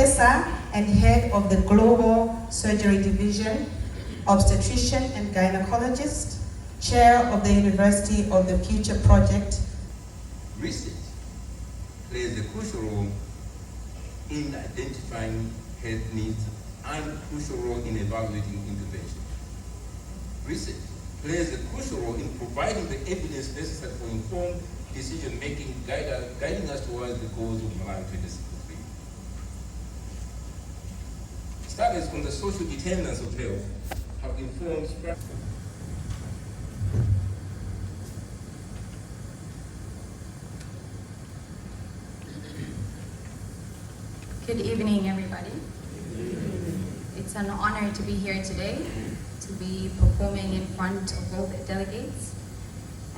professor and head of the Global Surgery Division, obstetrician and gynecologist, chair of the University of the Future Project. Research plays a crucial role in identifying health needs and a crucial role in evaluating intervention. Research plays a crucial role in providing the evidence necessary for informed decision-making, guiding us towards the goals of Malawi 2063. Studies on the social determinants of health have informed strategy. Good evening, everybody. It's an honor to be here today, to be performing in front of all the delegates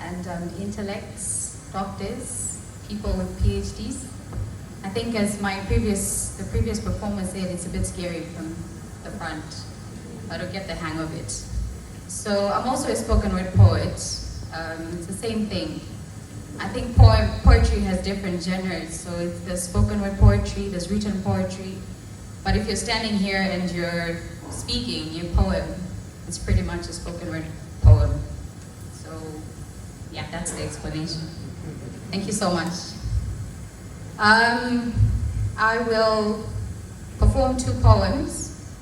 and intellects, doctors, people with PhDs. I think as the previous performer said, it's a bit scary from the front. I don't get the hang of it. So I'm also a spoken word poet. It's the same thing. I think poetry has different genres. So it's the spoken word poetry, there's written poetry. But if you're standing here and you're speaking your poem, it's pretty much a spoken word poem. So yeah, that's the explanation. Thank you so much. I will perform two poems.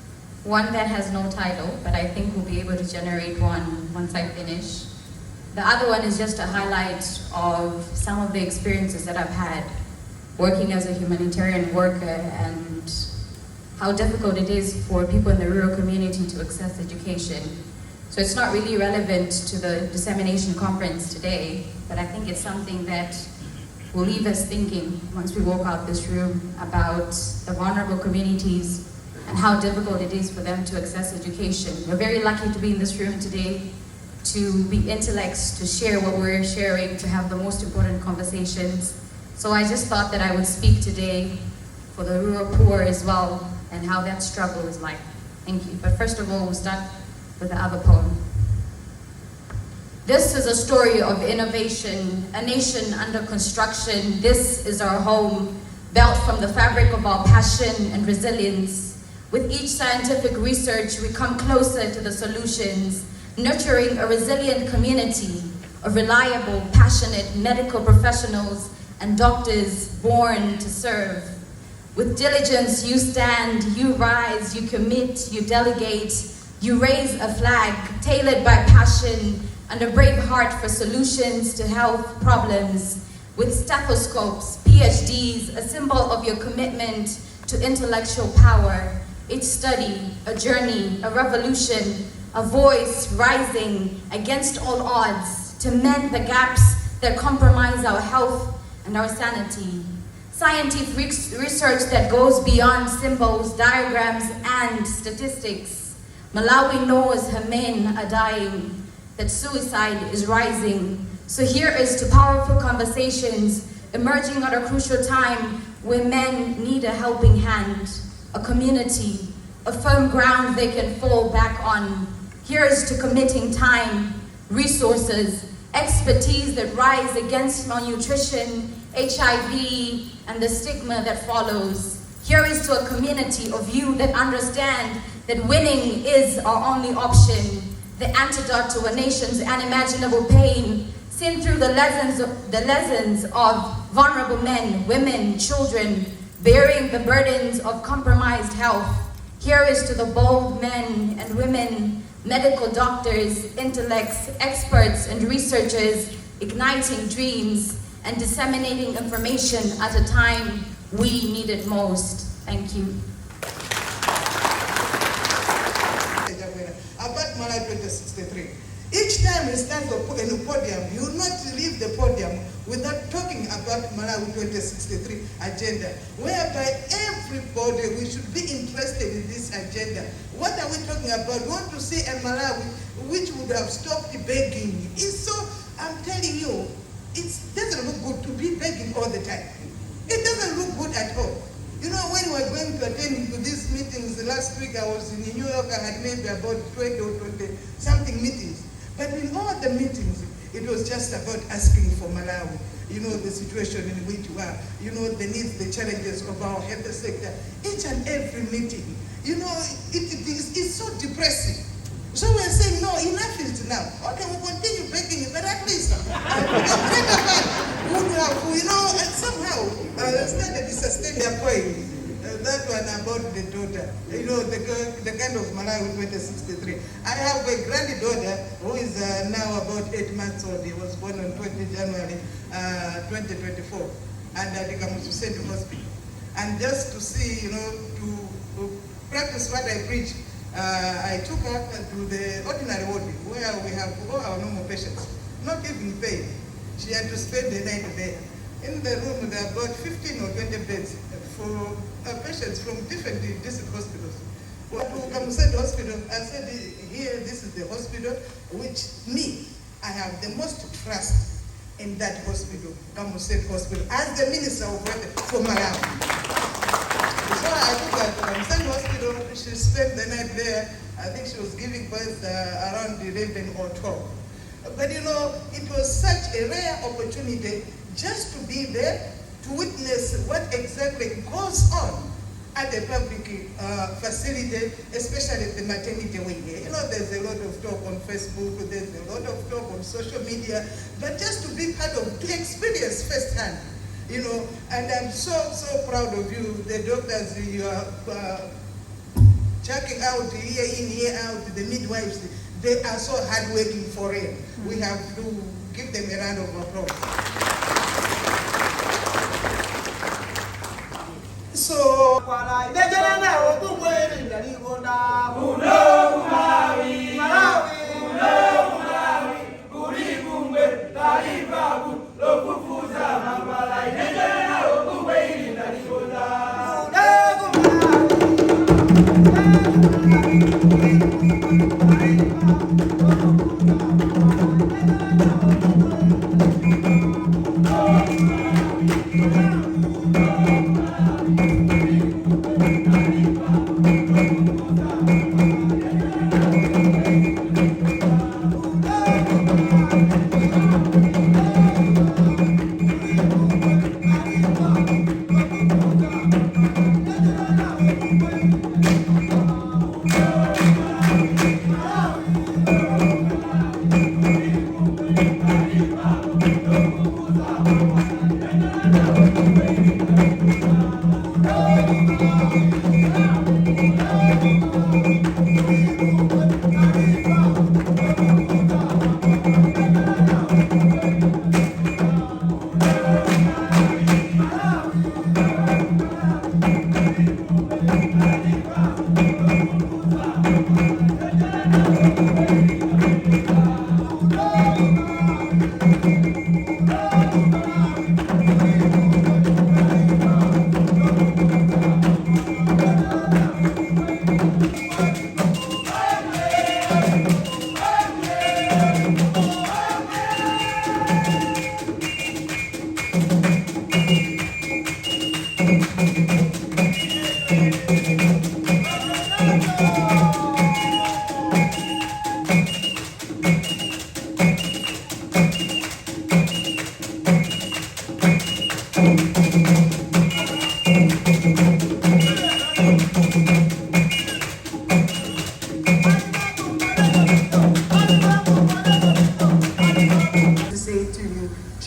One that has no title, but I think we'll be able to generate one once I finish. The other one is just a highlight of some of the experiences that I've had working as a humanitarian worker and how difficult it is for people in the rural community to access education. So it's not really relevant to the dissemination conference today, but I think it's something that will leave us thinking once we walk out this room about the vulnerable communities and how difficult it is for them to access education. We're very lucky to be in this room today, to be intellects, to share what we're sharing, to have the most important conversations. So I just thought that I would speak today for the rural poor as well and how that struggle is like. Thank you. But first of all, we'll start with the other poem. This is a story of innovation, a nation under construction. This is our home, built from the fabric of our passion and resilience. With each scientific research, we come closer to the solutions, nurturing a resilient community of reliable, passionate medical professionals and doctors born to serve. With diligence, you stand, you rise, you commit, you delegate, you raise a flag tailored by passion and a brave heart for solutions to health problems. With stethoscopes, PhDs, a symbol of your commitment to intellectual power. Each study, a journey, a revolution, a voice rising against all odds to mend the gaps that compromise our health and our sanity. Scientific research that goes beyond symbols, diagrams, and statistics. Malawi knows her men are dying, that suicide is rising. So here is to powerful conversations emerging at a crucial time where men need a helping hand, a community, a firm ground they can fall back on. Here is to committing time, resources, expertise that rise against malnutrition, HIV, and the stigma that follows. Here is to a community of you that understand that winning is our only option, the antidote to a nation's unimaginable pain, seen through the lessons of vulnerable men, women, children, bearing the burdens of compromised health. Here is to the bold men and women, medical doctors, intellects, experts, and researchers, igniting dreams and disseminating information at a time we need it most. Thank you. About Malawi 2063. Each time we stand in the podium, you will not leave the podium without talking about Malawi 2063 agenda, whereby everybody, we should be interested in this agenda. What are we talking about? We want to see a Malawi which would have stopped begging. I'm telling you, it doesn't look good to be begging all the time. It doesn't look good at all. You know, when we were going to attend to these meetings last week, I was in New York, I had maybe about 20 or 20 something meetings. But in all the meetings, it was just about asking for Malawi. you know, the situation in which we are, you know, the needs, the challenges of our health sector. Each and every meeting, you know, it's so depressing. So we're saying, no, enough is enough. Okay, we'll continue begging it, but at least would have, you know, and somehow started to sustain their point. That one about the daughter, you know, the kind of Malawi 2063. I have a granddaughter who is now about 8 months old. He was born on 20 January 2024, and at the Kamuzu Hospital. And just to see, you know, to practice what I preach, I took her to the ordinary ward where we have all our normal patients, not even paid. She had to spend the night there. In the room, there are about 15 or 20 beds for patients from different district hospitals. Well, to Kamuzu Hospital, I said, here, this is the hospital, which I have the most trust in that hospital, Kamuzu Hospital, as the Minister of Health for Malawi. So I took her to Kamuzu Hospital. She spent the night there. I think she was giving birth around 11 or 12. But you know, it was such a rare opportunity just to be there, to witness what exactly goes on at the public facility, especially the maternity wing. You know, there's a lot of talk on Facebook, there's a lot of talk on social media, but just to be part of, to experience firsthand, you know, and I'm so proud of you, the doctors you are checking out year in, year out, the midwives, they are so hardworking for it. We have to give them a round of applause. So,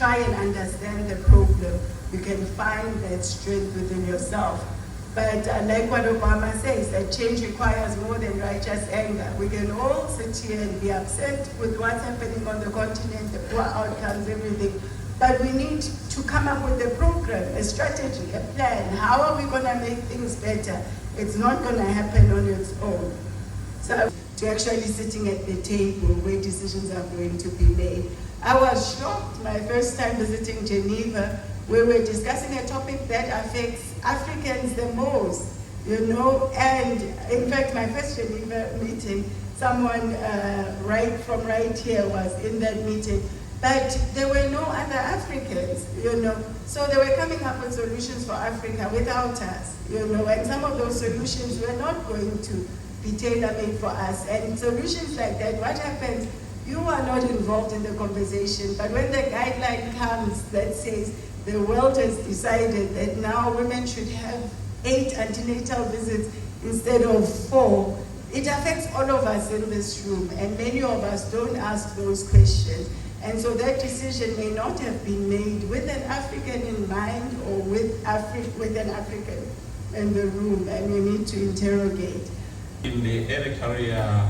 try and understand the problem. You can find that strength within yourself. But like what Obama says, that change requires more than righteous anger. We can all sit here and be upset with what's happening on the continent, the poor outcomes, everything. But we need to come up with a program, a strategy, a plan. How are we going to make things better? It's not going to happen on its own. So to actually sitting at the table where decisions are going to be made. I was shocked my first time visiting Geneva, where we're discussing a topic that affects Africans the most, you know, and in fact, my first Geneva meeting, someone right here was in that meeting, but there were no other Africans, you know, so they were coming up with solutions for Africa without us, you know, and some of those solutions were not going to be tailor-made for us, and solutions like that, what happens? You are not involved in the conversation, but when the guideline comes that says the world has decided that now women should have 8 antenatal visits instead of 4, it affects all of us in this room, and many of us don't ask those questions. And so that decision may not have been made with an African in mind or with an African in the room, and we need to interrogate. In the Early Career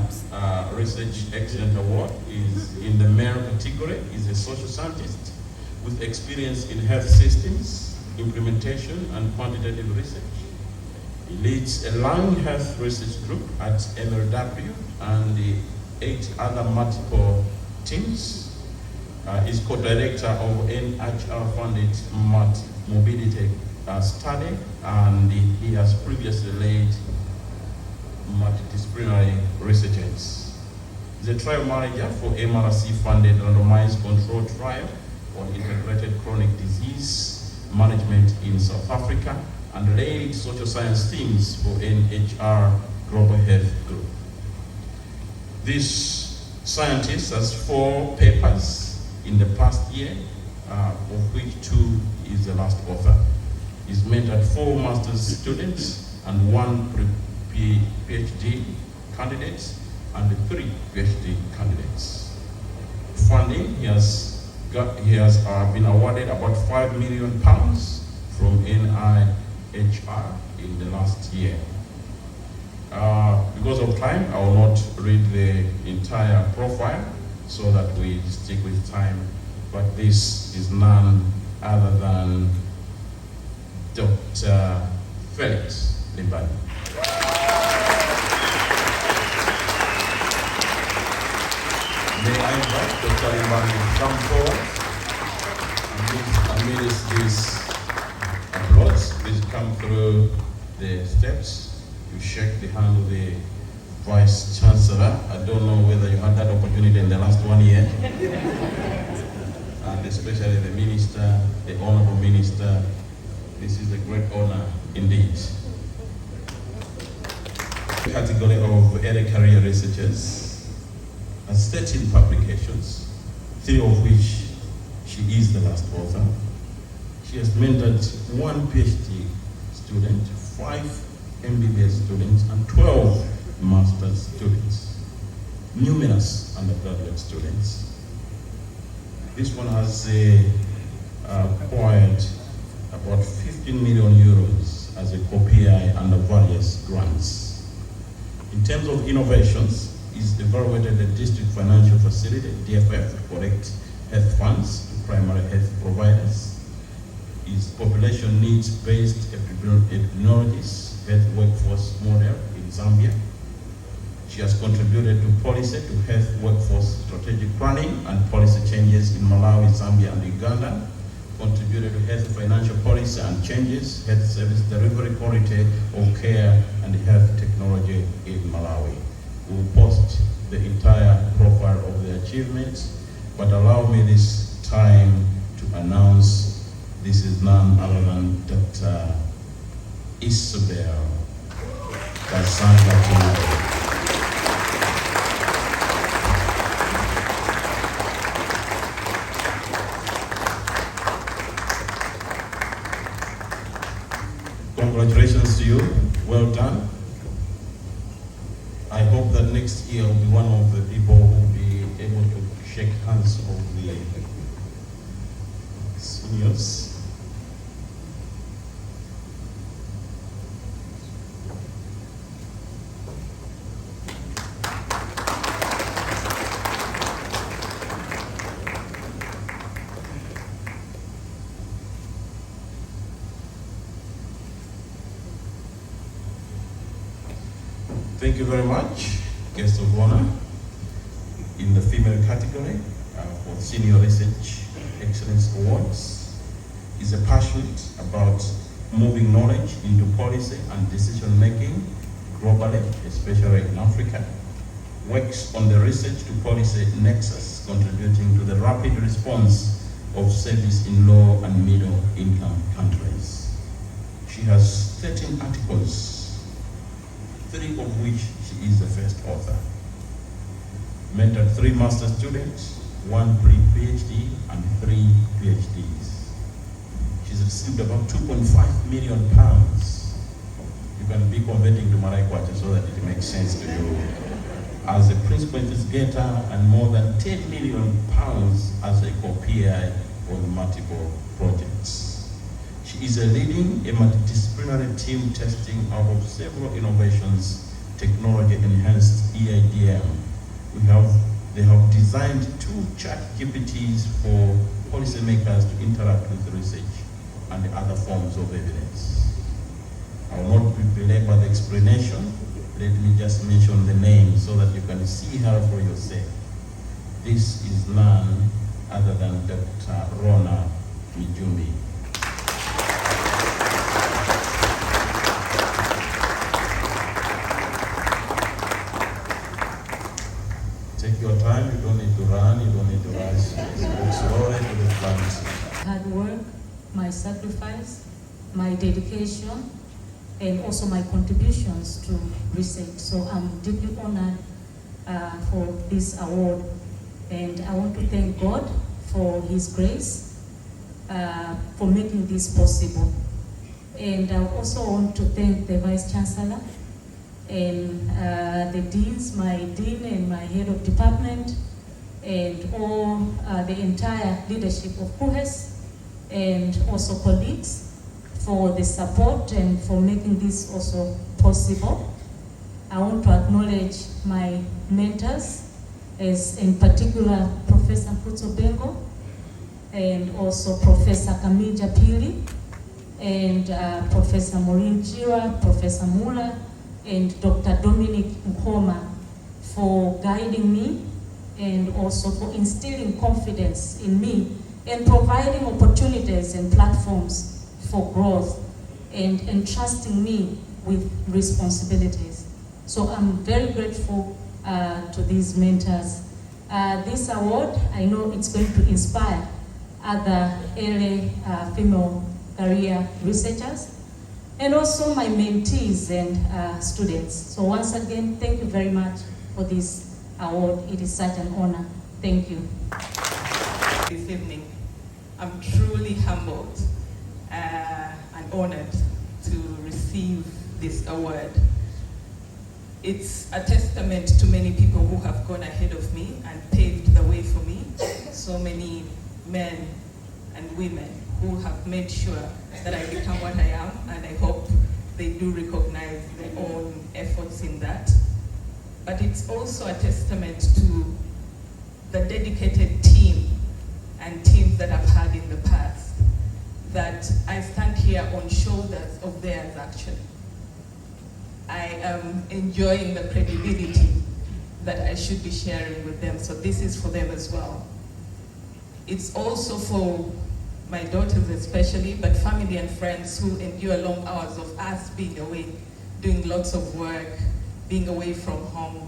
Research Excellence Award is in the male category is a social scientist with experience in health systems, implementation and quantitative research. He leads a lung health research group at MLW and the 8 other multiple teams. Is co-director of NHR-funded mobility study, and he has previously led multidisciplinary researchers. He's a trial manager for MRC-funded randomized control trial on integrated chronic disease management in South Africa, and led social science teams for NHR Global Health Group. This scientist has 4 papers in the past year, of which 2 is the last author. He's mentored 4 master's students and 1 PhD candidates and 3 PhD candidates. Funding, he has been awarded about £5 million from NIHR in the last year. Because of time, I will not read the entire profile so that we stick with time, but this is none other than Dr. Felix Limbani. May I invite Dr. Limbani to come forward amidst this applause. Please come through the steps. You shake the hand of the Vice Chancellor. I don't know whether you had that opportunity in the last 1 year. And especially the Minister, the Honorable Minister. This is a great honor indeed. The category of early career researchers has 13 publications, 3 of which she is the last author. She has mentored 1 PhD student, 5 MBBS students, and 12 master's students, numerous undergraduate students. This one has acquired about 15 million euros as a co-PI under various grants. In terms of innovations, is evaluated the district financial facility, DFF, to collect health funds to primary health providers. Is population needs-based epidemiologies health workforce model in Zambia. She has contributed to policy to health workforce strategic planning and policy changes in Malawi, Zambia, and Uganda. Contributed to health financial policy and changes, health service delivery quality of care, and health technology in Malawi. We will post the entire profile of the achievements, but allow me this time to announce this is none other than Dr. Isabel Kazanga. Congratulations to you, well done. I hope that next year will be one of the people who will be able to shake hands of the seniors. Thank you very much, guest of honor. In the female category for Senior Research Excellence Awards, is passionate about moving knowledge into policy and decision making globally, especially in Africa. Works on the research to policy nexus, contributing to the rapid response of service in low and middle income countries. She has 13 articles, 3 of which she is the first author. mentored 3 master students, 1 pre-PhD, and 3 PhDs. She's received about 2.5 million pounds. You can be converting to Marai Kwacha so that it makes sense to you. As a principal investigator, and more than 10 million pounds as a co-PI on multiple projects. She is leading a multidisciplinary team testing out of several innovations, technology-enhanced EIDM. They have designed 2 chat GPTs for policymakers to interact with research and other forms of evidence. I will not belabor the explanation. Let me just mention the name so that you can see her for yourself. This is none other than Dr. Rona Mijumi. Take your time, you don't need to run, you don't need to rush. Walk slowly to the front. Hard work, my sacrifice, my dedication, and also my contributions to research. So I'm deeply honored for this award. And I want to thank God for His grace, for making this possible. And I also want to thank the Vice Chancellor and the deans, my dean and my head of department, and all the entire leadership of KUHES, and also colleagues for the support and for making this also possible. I want to acknowledge my mentors, as in particular Professor Nkutso Bengo, and also Professor Kamija Pili, and Professor Maureen Jiwa, Professor Mula, and Dr. Dominic Nkoma for guiding me and also for instilling confidence in me and providing opportunities and platforms for growth and entrusting me with responsibilities. So I'm very grateful to these mentors. This award, I know it's going to inspire other early female career researchers and also my mentees and students. So once again, thank you very much for this award. It is such an honor. Thank you. This evening, I'm truly humbled and honored to receive this award. It's a testament to many people who have gone ahead of me and paved the way for me. So many men and women who have made sure that I become what I am, and I hope they do recognize their own efforts in that. But it's also a testament to the dedicated team and teams that I've had in the past, that I stand here on shoulders of theirs actually. I am enjoying the credibility that I should be sharing with them, so this is for them as well. It's also for my daughters especially, but family and friends who endure long hours of us being away, doing lots of work, being away from home,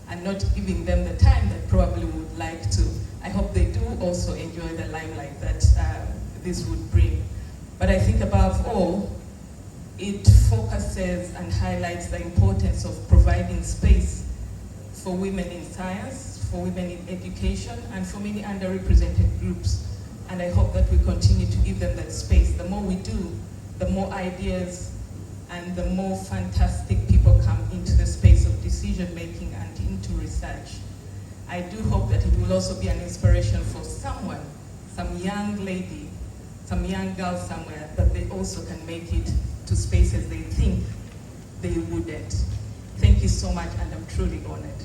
and not giving them the time that probably would like to. I hope they do also enjoy the limelight that this would bring. But I think above all, it focuses and highlights the importance of providing space for women in science, for women in education, and for many underrepresented groups. And I hope that we continue to give them that space. The more we do, the more ideas and the more fantastic people come into the space of decision making and into research. I do hope that it will also be an inspiration for someone, some young lady, some young girl somewhere, that they also can make it to spaces they think they wouldn't. Thank you so much, and I'm truly honored.